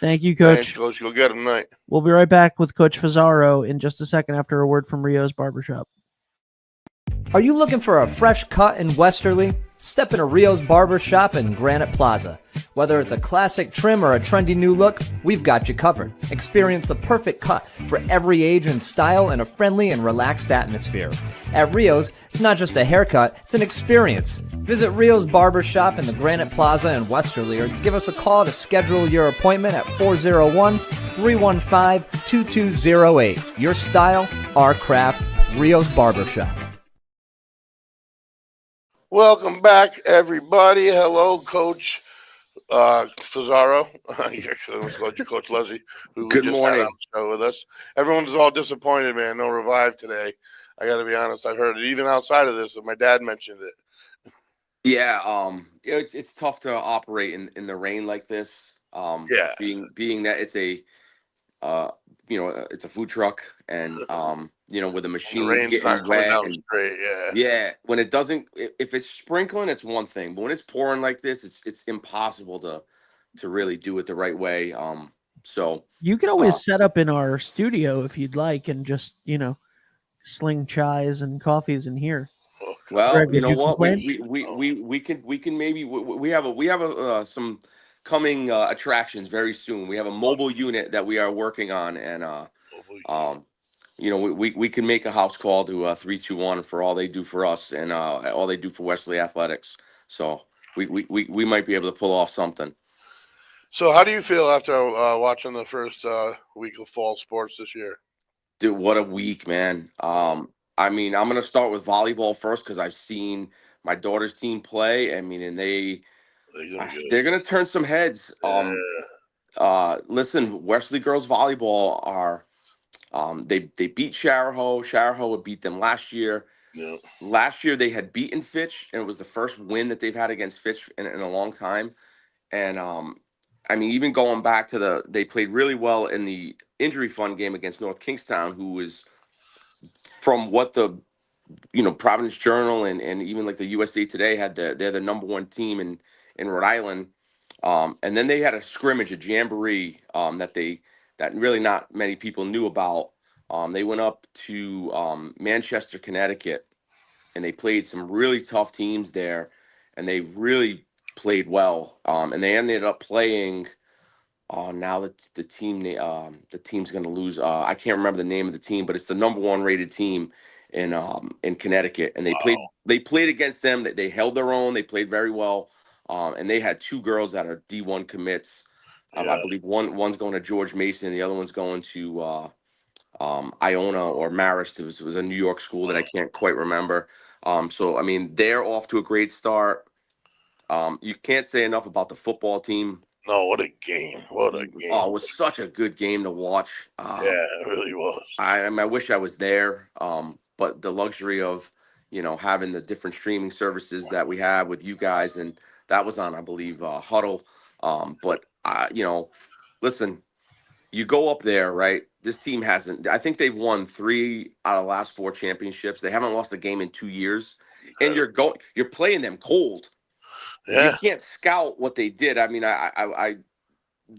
Thank you, Coach. Thanks, Coach. Go get him tonight. We'll be right back with Coach Fazaro in just a second after a word from Rio's Barbershop. Are you looking for a fresh cut in Westerly? Step into Rio's Barber Shop in Granite Plaza. Whether it's a classic trim or a trendy new look, we've got you covered. Experience the perfect cut for every age and style in a friendly and relaxed atmosphere. At Rio's, it's not just a haircut, it's an experience. Visit Rio's Barber Shop in the Granite Plaza in Westerly or give us a call to schedule your appointment at 401-315-2208. Your style, our craft, Rio's Barber Shop. Welcome back, everybody. Hello, Coach Fazaro. I almost called you Coach Leslie, who Good just morning. had on the show with us. Everyone's all disappointed, man. No Revive today. I got to be honest. I've heard it even outside of this. My dad mentioned it. Yeah, it's tough to operate in the rain like this. Yeah. Being that it's a it's a food truck and with the The machine rain's getting not coming wet down and straight. Yeah. yeah, when it doesn't, if it's sprinkling, it's one thing, but when it's pouring like this, it's impossible to really do it the right way. So You can always Uh, set up in our studio if you'd like, and just sling chais and coffees in here. well, Greg, you would know you what, complain? we can maybe we have some coming attractions very soon. We have a mobile unit that we are working on, and we can make a house call to 321 for all they do for us and all they do for Wesley Athletics. So we might be able to pull off something. So, how do you feel after watching the first week of fall sports this year? Dude, what a week, man. I mean, I'm gonna start with volleyball first because I've seen my daughter's team play. I mean, and they're gonna turn some heads. Listen, Wesley girls volleyball are they beat Sharahoe. Sharahoe had beat them last year. Yeah. Last year they had beaten Fitch, and it was the first win that they've had against Fitch in a long time. And I mean, even going back to they played really well in the injury fund game against North Kingstown, who was from what the Providence Journal and even like the USA Today they're the number one team in Rhode Island. And then they had a scrimmage, a jamboree that really not many people knew about. They went up to Manchester, Connecticut, and they played some really tough teams there, and they really played well. And they ended up playing. Oh, now the team's going to lose. I can't remember the name of the team, but it's the number one rated team in Connecticut, and they played against them. They held their own. They played very well, and they had two girls that are D1 commits. I believe one's going to George Mason, and the other one's going to Iona or Marist. It was a New York school that I can't quite remember. So I mean, they're off to a great start. You can't say enough about the football team. No, what a game! What a game! Oh, it was such a good game to watch. Yeah, it really was. I wish I was there. But the luxury of, having the different streaming services that we have with you guys, and that was on, I believe, Huddle. But listen, you go up there, right? This team I think they've won 3 out of the last 4 championships. They haven't lost a game in 2 years, and you're playing them cold. Yeah. You can't scout what they did. I mean, I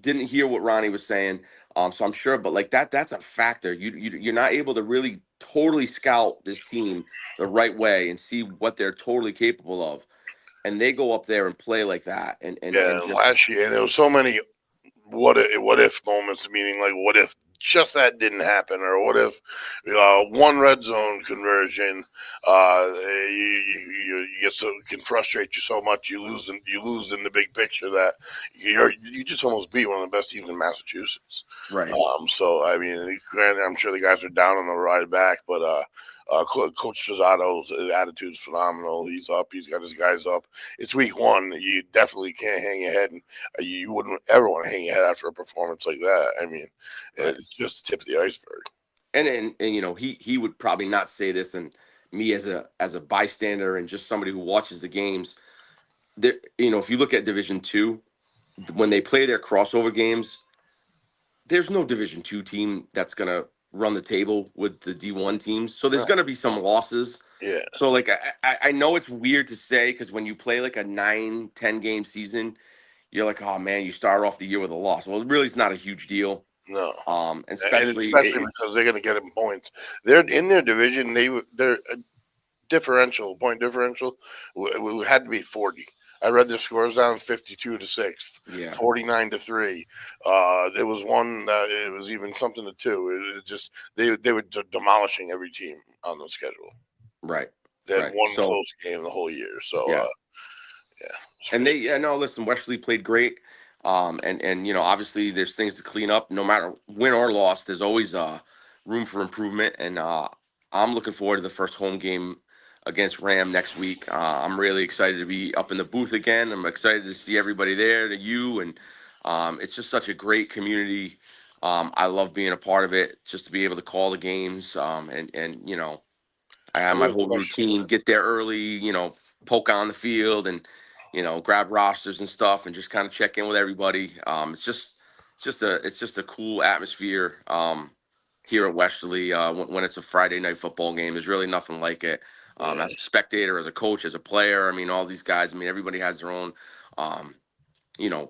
didn't hear what Ronnie was saying, so I'm sure, but like that's a factor. You're not able to really totally scout this team the right way and see what they're totally capable of, and they go up there and play like that. And last year, and there was so many what if moments, meaning like what if just that didn't happen, or what if one red zone conversion you get can frustrate you so much you lose in the big picture that you just almost beat one of the best teams in Massachusetts. Right. So I mean, granted, I'm sure the guys are down on the ride back, but Coach Pizzato's attitude is phenomenal. He's up. He's got his guys up. It's week 1. You definitely can't hang your head, and you wouldn't ever want to hang your head after a performance like that. I mean, it's just the tip of the iceberg. And he would probably not say this, and me as a bystander and just somebody who watches the games, there, if you look at Division II, when they play their crossover games, there's no Division II team that's gonna run the table with the D1 teams. So there's going to be some losses. Yeah. So like, I know it's weird to say, because when you play like a 9-10 game season, you're like, oh man, you start off the year with a loss. Well, really, it's not a huge deal. No. Especially because they're going to get them points. They're in their division. They're point differential, we had to be 40. I read the scores down 52-6, Yeah. 49-3. There was one that it was even something to 2. It just they were demolishing every team on the schedule. Right. They had Right. one So close game the whole year. So yeah. it's And ridiculous. no, listen, Wesley played great. And obviously there's things to clean up. No matter win or loss, there's always room for improvement. And I'm looking forward to the first home game against Ram next week. I'm really excited to be up in the booth again. I'm excited to see everybody there, to you, and it's just such a great community. I love being a part of it, just to be able to call the games. And I have It my was whole special. routine, get there early, poke on the field and, grab rosters and stuff and just kind of check in with everybody. It's just a cool atmosphere here at Westerly when it's a Friday night football game. There's really nothing like it. Yeah. As a spectator, as a coach, as a player, I mean, all these guys, I mean, everybody has their own,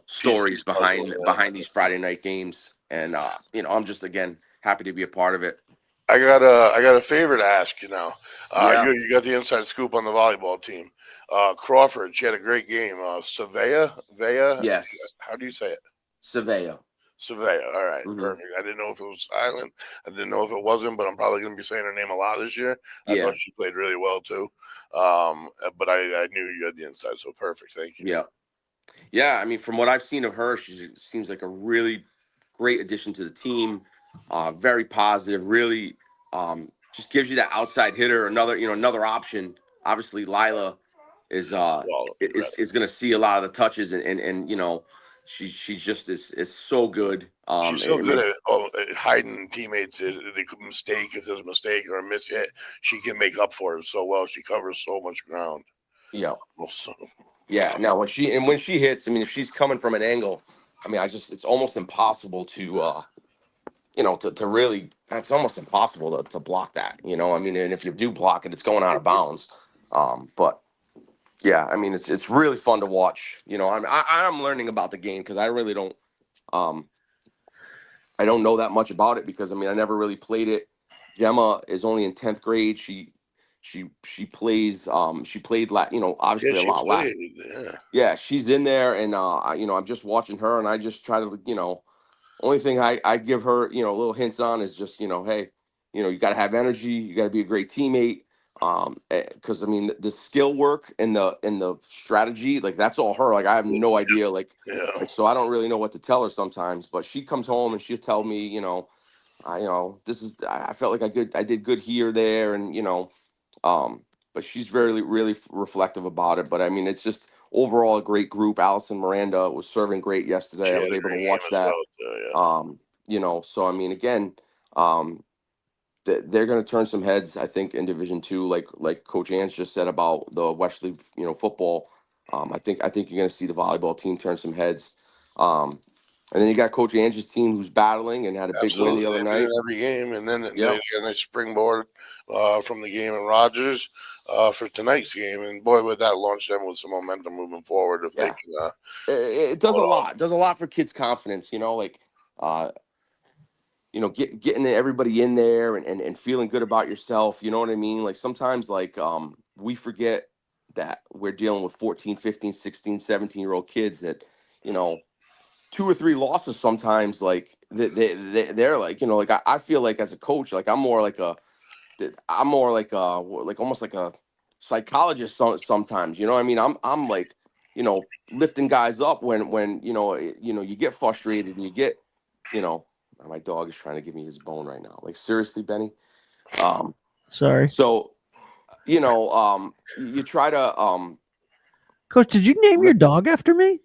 stories behind these Friday night games. And, I'm just, again, happy to be a part of it. I got a favor to ask you now. Yeah. You got the inside scoop on the volleyball team. Crawford, she had a great game. Vea, Yes. how do you say it? Surveyor. Surveyor. All right, Mhm. perfect. I didn't know if it was silent. I didn't know if it wasn't, but I'm probably going to be saying her name a lot this year. I Yeah. thought she played really well too. But I knew you had the inside, so perfect. Thank you. Yeah. Yeah, I mean, from what I've seen of her, she seems like a really great addition to the team. Very positive. Really, just gives you that outside hitter, another option. Obviously, Lila is Well, is going to see a lot of the touches, and she just is so good. she's so good at hiding teammates. They could mistake if there's a mistake or a miss hit. She can make up for it so well. She covers so much ground. Yeah, Also, yeah. Now when she hits, I mean, if she's coming from an angle, I mean, it's almost impossible to. To really, it's almost impossible to block that, I mean, and if you do block it, it's going out of bounds. But yeah, I mean, it's really fun to watch. I'm learning about the game because I really don't, I don't know that much about it because I mean, I never really played it. Gemma is only in 10th grade. She plays, she played, yeah, obviously a she lot last. played. Yeah. Yeah, she's in there, and I'm just watching her, and I just try to, only thing I give her, little hints on is just, hey, you got to have energy. You got to be a great teammate. Because I mean, the skill work and the strategy, like that's all her. Like I have no idea. Yeah. So I don't really know what to tell her sometimes. But she comes home and she'll tell me, this is. I felt like I did good here, there, and but she's very really reflective about it. But I mean, it's just overall a great group. Allison Miranda was serving great yesterday. She I had was a able to great watch game as that. well. So, yeah. So I mean, again, um, they're going to turn some heads. I think in Division Two, like Coach Ans just said about the Wesley, football. I think you're going to see the volleyball team turn some heads. And then you got Coach Ange's team who's battling and had a big win Absolutely, the other they've been night. in every game, and then they Yeah. get a nice springboard from the game in Rogers for tonight's game. And boy, would that launch them with some momentum moving forward if they Yeah. can. It does a hold on. lot. It does a lot for kids' confidence. Getting everybody in there and feeling good about yourself. You know what I mean? Like sometimes we forget that we're dealing with 14, 15, 16, 17-year-old kids that, 2 or 3 losses sometimes they're like, I feel like as a coach, like I'm more like almost like a psychologist sometimes, you know what I mean? I'm like, lifting guys up when you get frustrated and you get, my dog is trying to give me his bone right now. Like seriously, Benny. Sorry, So, you try to Coach. Did you name your dog after me?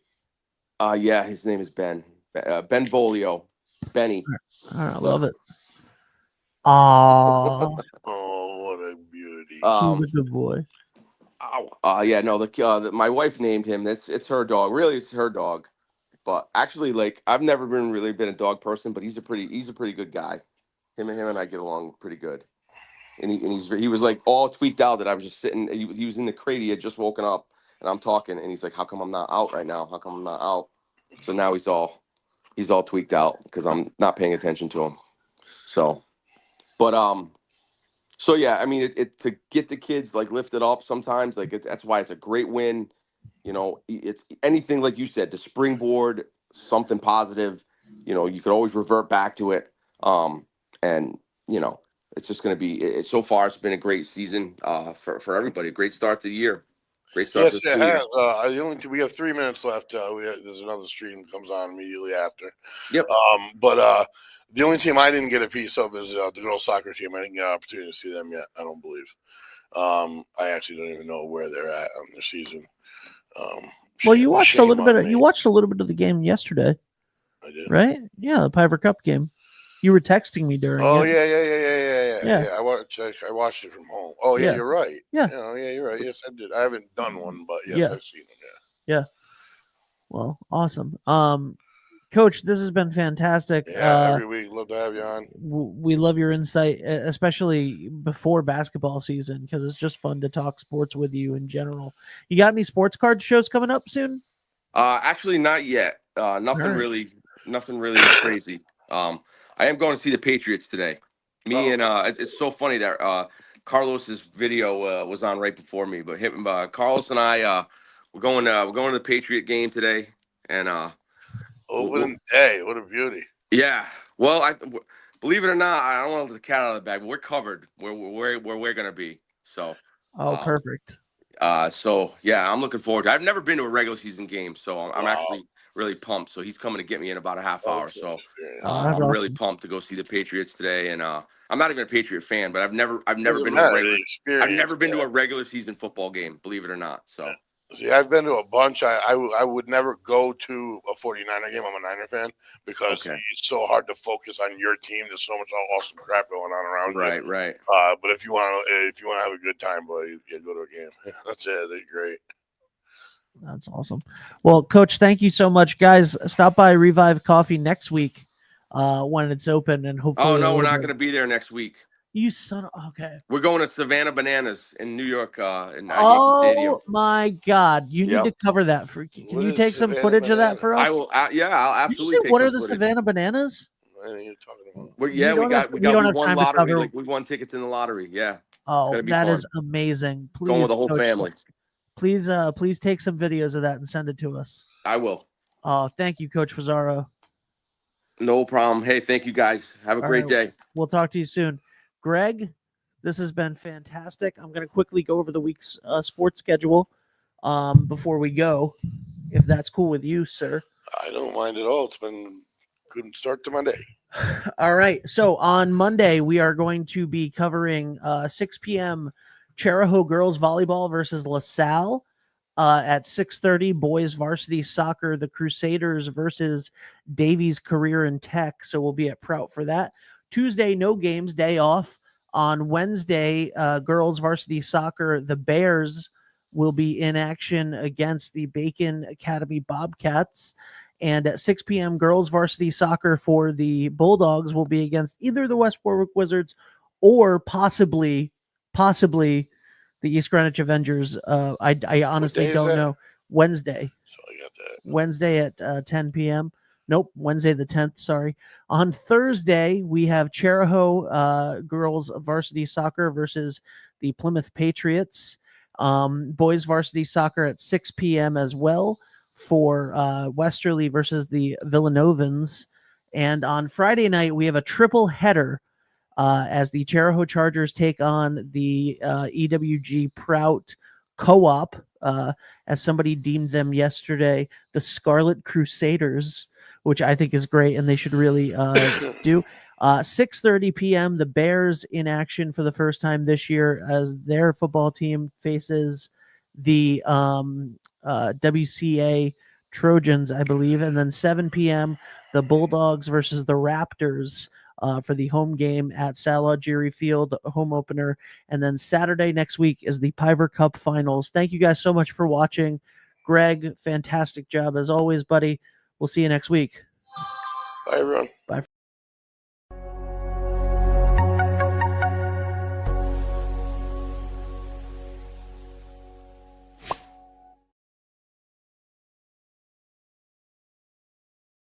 yeah, his name is Ben. Ben Volio. Benny. I love it. Aw, Oh, what a beauty! he's a good boy. Yeah, no, my wife named him. It's her dog. Really, it's her dog. But actually, like I've never really been a dog person, but he's a pretty good guy. Him and I get along pretty good. And he was like all tweaked out that I was just sitting. He was in the crate. He had just woken up, and I'm talking, and he's like, "How come I'm not out right now? How come I'm not out?" So now he's all tweaked out because I'm not paying attention to him. So, but So yeah, I mean, it to get the kids like lifted up sometimes, like that's why it's a great win. You know, it's anything like you said to springboard something positive. You know, you could always revert back to it. And you know, it's just going to be. So far, it's been a great season for everybody. A great start to the year. Great start to Yes, the it school year. has. The only we have 3 minutes left. There's another stream comes on immediately after. Yep. But the only team I didn't get a piece of is the girls' soccer team. I didn't get an opportunity to see them yet. I don't believe. I actually don't even know where they're at on their season. Well, you watched a shame little bit. on me. You watched a little bit of the game yesterday, I did. right? Yeah, the Piper Cup game. You were texting me during Oh it. yeah. I watched it from home. Oh yeah, Yeah. you're right. Yeah. Oh yeah, you're right. Yes, I did. I haven't done one, but yes, Yeah. I've seen them. Yeah. Well, awesome. Coach, this has been fantastic. Yeah, every week, love to have you on. We love your insight, especially before basketball season, because it's just fun to talk sports with you in general. You got any sports card shows coming up soon? Actually, not yet. Nothing right. really crazy. I am going to see the Patriots today. Me and it's so funny that Carlos's video was on right before me, but Carlos and I we're going to the Patriot game today, and Opening day, what a beauty. yeah. Well, believe it or not, I don't want to let the cat out of the bag, but we're covered where we're gonna be. So Oh, perfect. so yeah, I'm looking forward to it. I've never been to a regular season game, so I'm Wow. actually really pumped. So he's coming to get me in about a half hour. Okay, So experience. That's I'm really awesome. pumped to go see the Patriots today. And I'm not even a Patriot fan, but I've never Doesn't been to a matter, regular the experience. I've never been to a regular season football game, believe it or not. So See, I've been to a bunch. I would never go to a 49er game. I'm a Niner fan because Okay. it's so hard to focus on your team. There's so much awesome crap going on around you. right. But if you want to have a good time, boy, you go to a game. That's it. They're great. That's awesome. Well, Coach, thank you so much, guys. Stop by Revive Coffee next week when it's open, and hopefully. Oh no, we're not going to be there next week. You son of okay. We're going to Savannah Bananas in New York in Yankee Stadium. Oh my God! You need Yep. to cover that for. Can What you is take some Savannah footage of that Bananas? for us? I will. Yeah, I'll Did you absolutely say, take what some are the footage. Savannah Bananas? What are you talking about? We don't have won time to lottery. cover- We won tickets in the lottery. Yeah, Oh, gonna be that fun. is amazing! Please, going with the whole Coach, family. Please take some videos of that and send it to us. I will. Oh, thank you, Coach Fazzaro. No problem. Hey, thank you guys. Have a All great right. day. We'll talk to you soon. Greg, this has been fantastic. I'm going to quickly go over the week's sports schedule before we go, if that's cool with you, sir. I don't mind at all. It's been a good start to my day. All right. So on Monday, we are going to be covering 6 p.m. Charahoe girls volleyball versus LaSalle. At 6:30, boys varsity soccer, the Crusaders versus Davies Career and Tech. So we'll be at Prout for that. Tuesday, no games, day off. On Wednesday, girls varsity soccer, the Bears will be in action against the Bacon Academy Bobcats. And at 6 p.m., girls varsity soccer for the Bulldogs will be against either the West Warwick Wizards or possibly the East Greenwich Avengers. I honestly day is don't that? know. Wednesday. So I got that. Wednesday at 10 p.m. Nope, Wednesday the 10th, sorry. On Thursday, we have Charahoe girls varsity soccer versus the Plymouth Patriots. Boys varsity soccer at 6 p.m. as well for Westerly versus the Villanovans. And on Friday night, we have a triple header as the Charahoe Chargers take on the EWG Prout Co-op, as somebody deemed them yesterday, the Scarlet Crusaders, which I think is great, and they should really do. 6:30 p.m., the Bears in action for the first time this year as their football team faces the WCA Trojans, I believe. And then 7 p.m., the Bulldogs versus the Raptors for the home game at Sal Algieri Field, home opener. And then Saturday next week is the Piper Cup Finals. Thank you guys so much for watching. Greg, fantastic job as always, buddy. We'll see you next week. Bye, everyone. Bye.